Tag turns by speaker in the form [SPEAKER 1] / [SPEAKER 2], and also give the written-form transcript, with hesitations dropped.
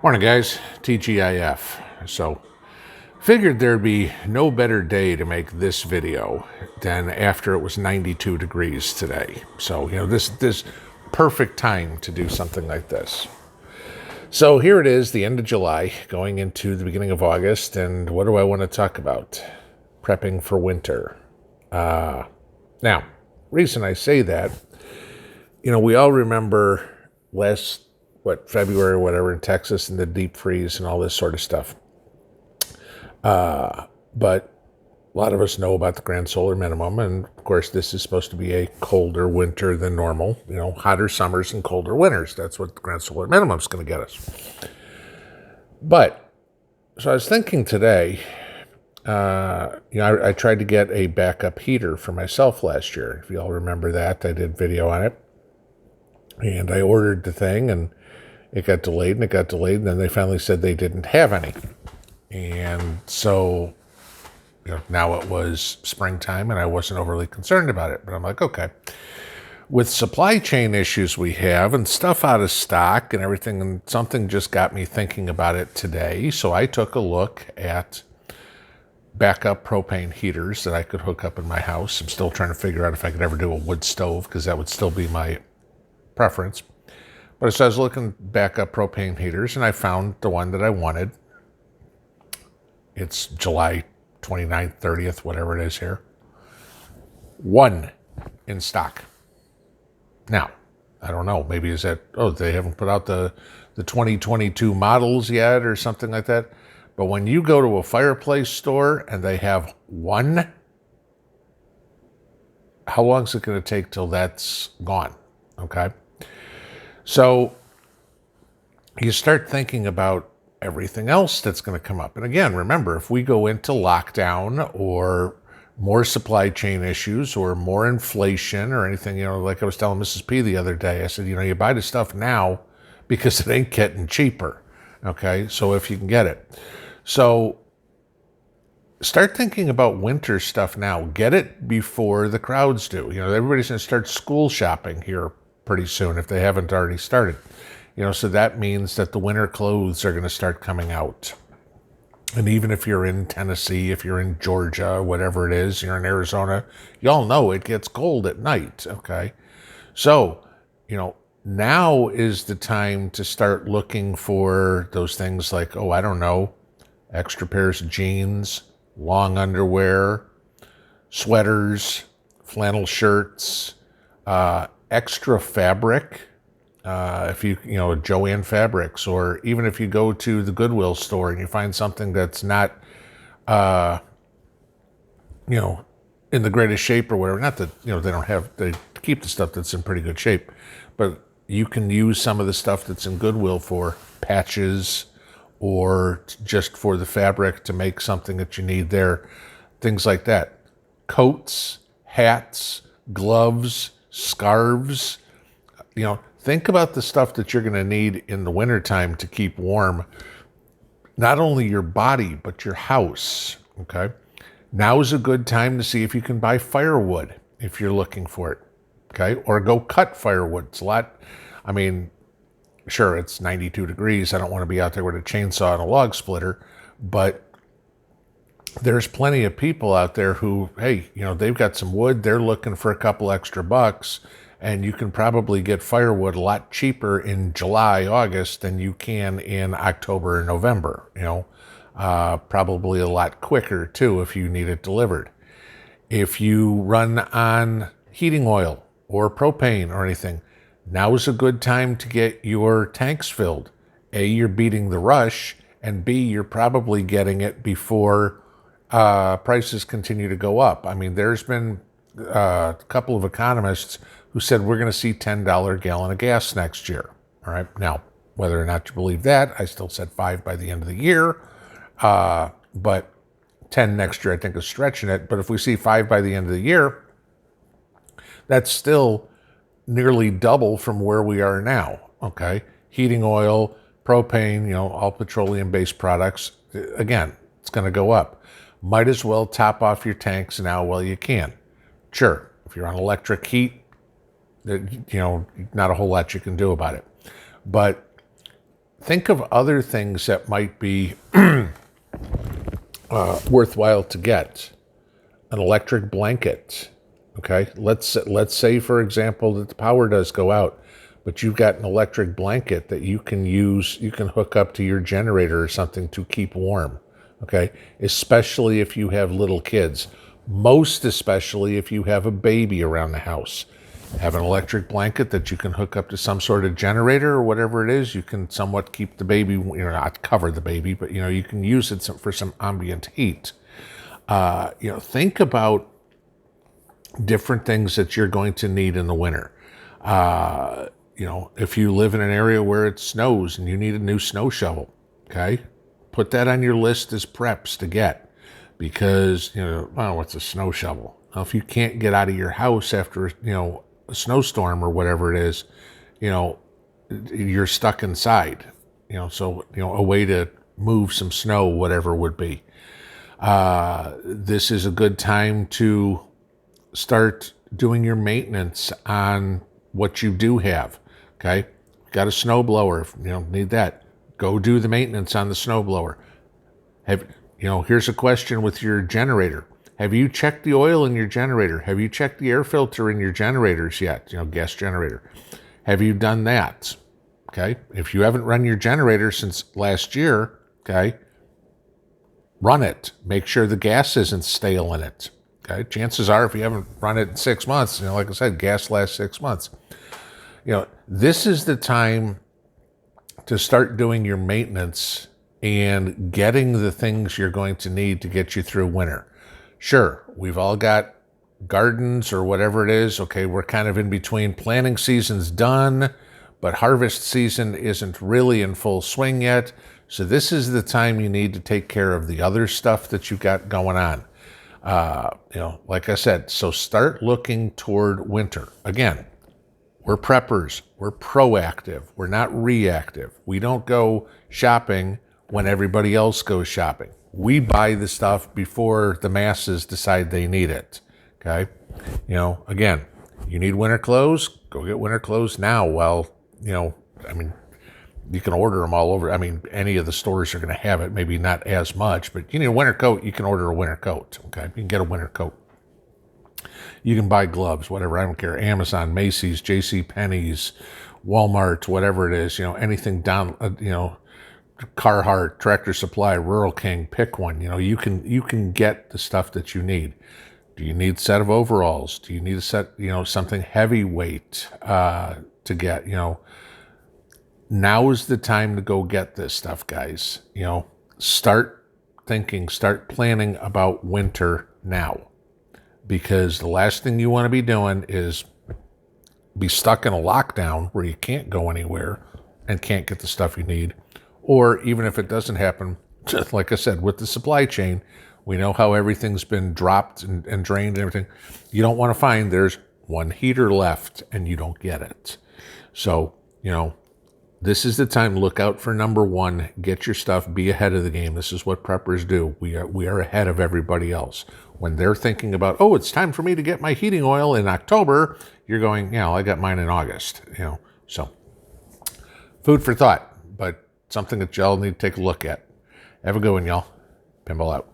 [SPEAKER 1] Morning, guys. TGIF. So, figured there'd be no better day to make this video than after it was 92 degrees today. So, this perfect time to do something like this. So here it is, the end of July, going into the beginning of August, and what do I want to talk about? Prepping for winter. Now, reason I say that, we all remember February or whatever in Texas and the deep freeze and all this sort of stuff. But a lot of us know about the grand solar minimum, and of course this is supposed to be a colder winter than normal, hotter summers and colder winters. That's what the grand solar minimum is going to get us. But, so I was thinking today, I tried to get a backup heater for myself last year. If you all remember that, I did video on it. And I ordered the thing, and it got delayed, and then they finally said they didn't have any. And so, now it was springtime, and I wasn't overly concerned about it. But I'm like, okay. With supply chain issues we have, and stuff out of stock and everything, and something just got me thinking about it today. So I took a look at backup propane heaters that I could hook up in my house. I'm still trying to figure out if I could ever do a wood stove, because that would still be my preference. But so I was looking back up propane heaters, and I found the one that I wanted. It's July 29th, 30th, whatever it is here. One in stock. Now, I don't know, maybe is that, they haven't put out the 2022 models yet or something like that. But when you go to a fireplace store and they have one, how long is it going to take till that's gone? Okay. So you start thinking about everything else that's going to come up. And again, remember, if we go into lockdown or more supply chain issues or more inflation or anything, like I was telling Mrs. P the other day, I said, you buy the stuff now because it ain't getting cheaper. Okay. So if you can get it. So start thinking about winter stuff now. Get it before the crowds do. Everybody's going to start school shopping here pretty soon if they haven't already started. So that means that the winter clothes are going to start coming out. And even if you're in Tennessee, if you're in Georgia, whatever it is, you're in Arizona, y'all know it gets cold at night, okay? So, now is the time to start looking for those things like, extra pairs of jeans, long underwear, sweaters, flannel shirts, extra fabric, if you Joann Fabrics, or even if you go to the Goodwill store and you find something that's not, in the greatest shape or whatever, not that, they keep the stuff that's in pretty good shape, but you can use some of the stuff that's in Goodwill for patches or just for the fabric to make something that you need there, things like that. Coats, hats, gloves, scarves, think about the stuff that you're going to need in the wintertime to keep warm, not only your body, but your house, okay? Now is a good time to see if you can buy firewood if you're looking for it, okay? Or go cut firewood. It's a lot, sure, it's 92 degrees. I don't want to be out there with a chainsaw and a log splitter, but there's plenty of people out there who, hey, they've got some wood. They're looking for a couple extra bucks. And you can probably get firewood a lot cheaper in July, August than you can in October or November, probably a lot quicker too if you need it delivered. If you run on heating oil or propane or anything, now is a good time to get your tanks filled. A, you're beating the rush, and B, you're probably getting it before prices continue to go up. There's been a couple of economists who said we're going to see $10 a gallon of gas next year. All right. Now, whether or not you believe that, I still said 5 by the end of the year. But 10 next year, I think, is stretching it. But if we see 5 by the end of the year, that's still nearly double from where we are now. Okay. Heating oil, propane, all petroleum-based products. Again, it's going to go up. Might as well top off your tanks now while you can. Sure. If you're on electric heat, not a whole lot you can do about it. But think of other things that might be worthwhile to get. An electric blanket. Okay, let's say, for example, that the power does go out, but you've got an electric blanket that you can use, you can hook up to your generator or something to keep warm. Okay, especially if you have little kids, most especially if you have a baby around the house. Have an electric blanket that you can hook up to some sort of generator or whatever it is. You can somewhat keep the baby, not cover the baby, but you can use it for some ambient heat. Think about different things that you're going to need in the winter. If you live in an area where it snows and you need a new snow shovel, okay, put that on your list as preps to get, because, what's a snow shovel? Well, if you can't get out of your house after, a snowstorm or whatever it is, you're stuck inside, so, a way to move some snow, whatever would be. This is a good time to start doing your maintenance on what you do have. Okay, got a snow blower, need that. Go do the maintenance on the snow blower. Here's a question with your generator. Have you checked the oil in your generator? Have you checked the air filter in your generators yet? Gas generator. Have you done that? Okay, if you haven't run your generator since last year, okay, run it. Make sure the gas isn't stale in it. Okay, chances are if you haven't run it in 6 months, like I said, gas lasts 6 months. This is the time to start doing your maintenance and getting the things you're going to need to get you through winter. Sure, we've all got gardens or whatever it is. Okay, we're kind of in between. Planting season's done, but harvest season isn't really in full swing yet. So this is the time you need to take care of the other stuff that you've got going on. Like I said, so start looking toward winter. Again, we're preppers. We're proactive. We're not reactive. We don't go shopping when everybody else goes shopping. We buy the stuff before the masses decide they need it. Okay? Again, you need winter clothes, go get winter clothes now. Well, you can order them all over. Any of the stores are going to have it, maybe not as much, but you need a winter coat, you can order a winter coat. Okay? You can get a winter coat. You can buy gloves, whatever, I don't care. Amazon, Macy's, JCPenney's, Walmart, whatever it is, anything down, Carhartt, Tractor Supply, Rural King, pick one. You can get the stuff that you need. Do you need a set of overalls? Do you need a set, something heavyweight to get? Now is the time to go get this stuff, guys. Start thinking, start planning about winter now. Because the last thing you want to be doing is be stuck in a lockdown where you can't go anywhere and can't get the stuff you need. Or even if it doesn't happen, just like I said, with the supply chain, we know how everything's been dropped and drained and everything. You don't want to find there's one heater left and you don't get it. So, this is the time to look out for number one, get your stuff, be ahead of the game. This is what preppers do. We are ahead of everybody else. When they're thinking about, it's time for me to get my heating oil in October, you're going, I got mine in August. So food for thought, but something that y'all need to take a look at. Have a good one, y'all. Pinball out.